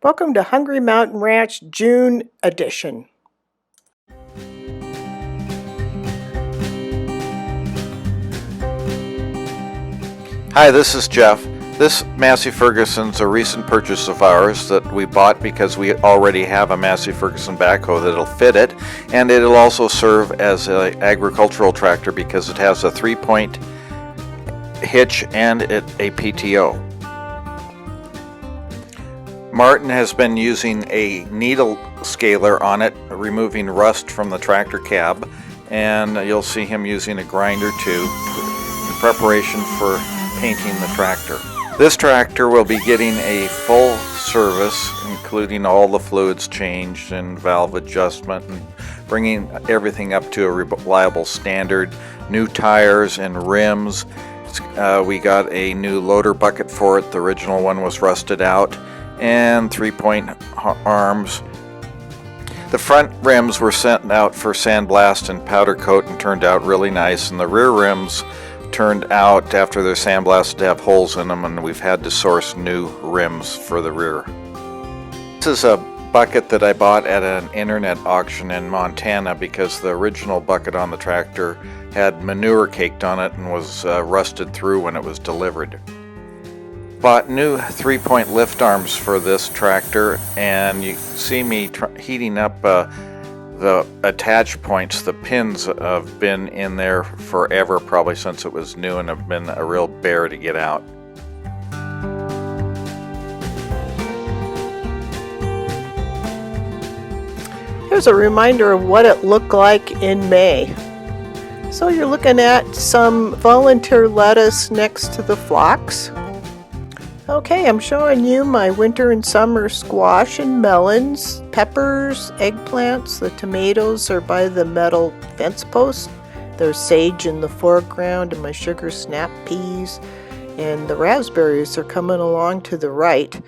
Welcome to Hungry Mountain Ranch June edition. Hi, this is Jeff. This Massey Ferguson's a recent purchase of ours that we bought because we already have a Massey Ferguson backhoe that'll fit it, and it'll also serve as an agricultural tractor because it has a 3-point hitch and a PTO. Martin has been using a needle scaler on it, removing rust from the tractor cab, and you'll see him using a grinder too in preparation for painting the tractor. This tractor will be getting a full service, including all the fluids changed and valve adjustment and bringing everything up to a reliable standard, new tires and rims. We got a new loader bucket for it. The original one was rusted out, and 3-point arms. The front rims were sent out for sandblast and powder coat and turned out really nice, and the rear rims turned out after they're sandblasted to have holes in them, and we've had to source new rims for the rear. This is a bucket that I bought at an internet auction in Montana because the original bucket on the tractor had manure caked on it and was rusted through when it was delivered. Bought new 3-point lift arms for this tractor, and you see me heating up the attach points. The pins have been in there forever, probably since it was new, and have been a real bear to get out. Here's a reminder of what it looked like in May. So you're looking at some volunteer lettuce next to the phlox. Okay, I'm showing you my winter and summer squash and melons, peppers, eggplants. The tomatoes are by the metal fence post. There's sage in the foreground and my sugar snap peas. And the raspberries are coming along to the right.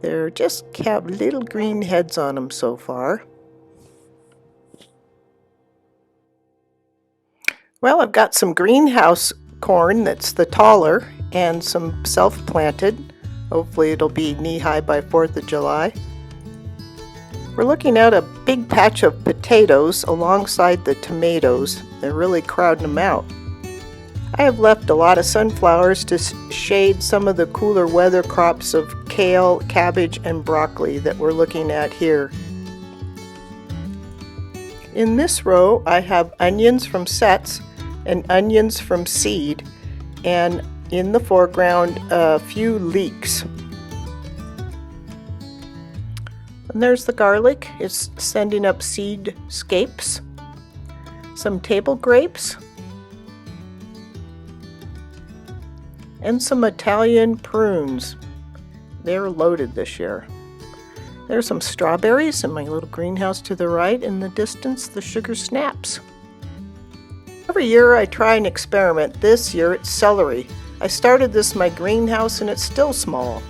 They're just have little green heads on them so far. Well, I've got some greenhouse corn that's the taller and some self-planted. Hopefully it'll be knee-high by 4th of July. We're looking at a big patch of potatoes alongside the tomatoes. They're really crowding them out. I have left a lot of sunflowers to shade some of the cooler weather crops of kale, cabbage, and broccoli that we're looking at here. In this row, I have onions from sets and onions from seed, and in the foreground a few leeks. And there's the garlic. It's sending up seed scapes. Some table grapes. And some Italian prunes. They're loaded this year. There's some strawberries in my little greenhouse to the right. In the distance, the sugar snaps. Every year I try an experiment. This year it's celery. I started this in my greenhouse and it's still small.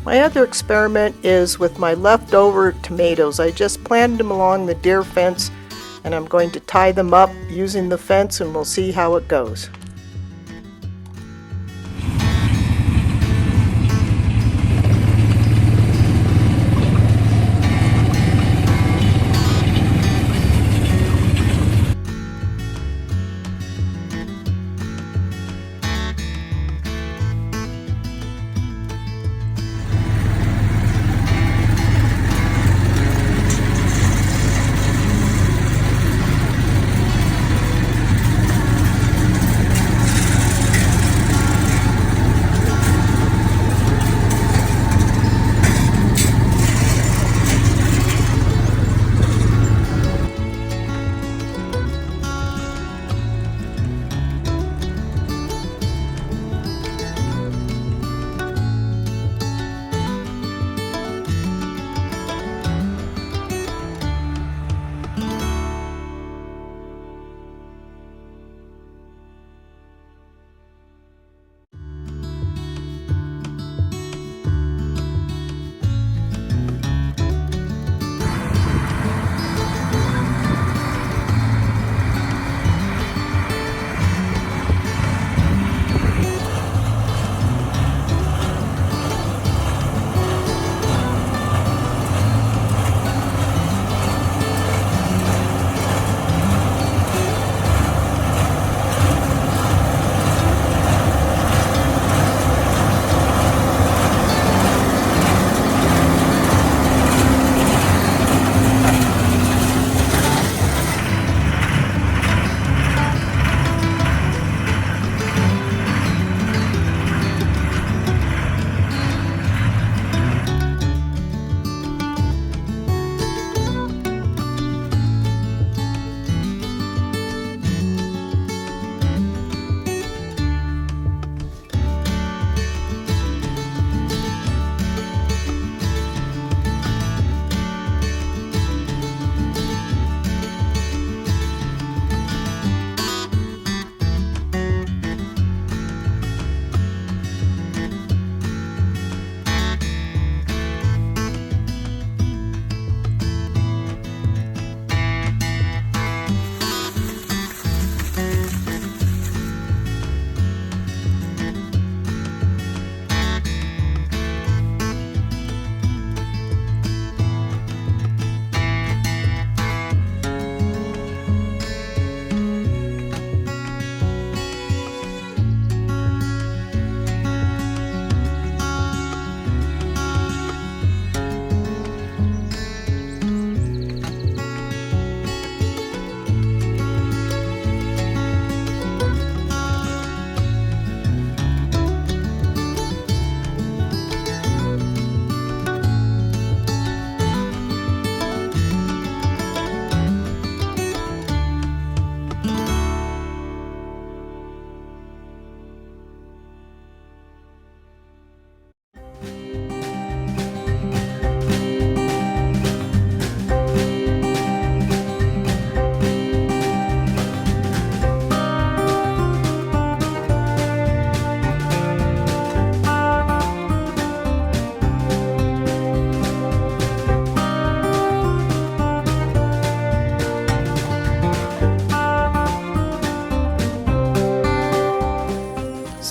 My other experiment is with my leftover tomatoes. I just planted them along the deer fence and I'm going to tie them up using the fence, and we'll see how it goes.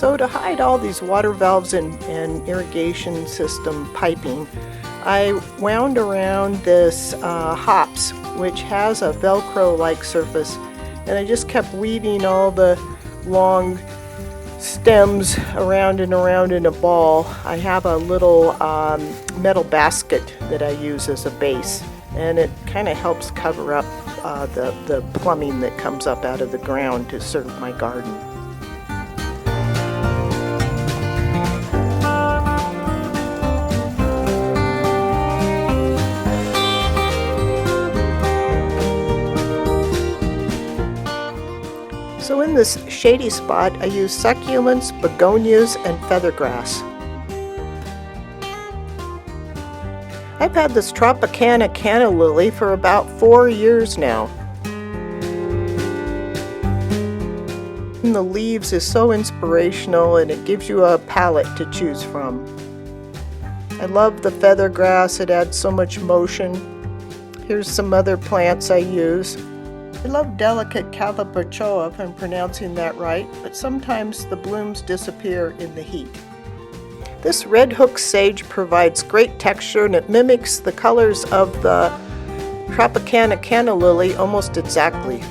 So to hide all these water valves and irrigation system piping, I wound around this hops, which has a Velcro-like surface, and I just kept weaving all the long stems around and around in a ball. I have a little metal basket that I use as a base, and it kind of helps cover up the plumbing that comes up out of the ground to serve my garden. So in this shady spot, I use succulents, begonias, and feathergrass. I've had this Tropicana canna lily for about 4 years now. And the leaves is so inspirational, and it gives you a palette to choose from. I love the feathergrass, it adds so much motion. Here's some other plants I use. I love delicate calabachoa, if I'm pronouncing that right, but sometimes the blooms disappear in the heat. This red hook sage provides great texture, and it mimics the colors of the Tropicana canna lily almost exactly.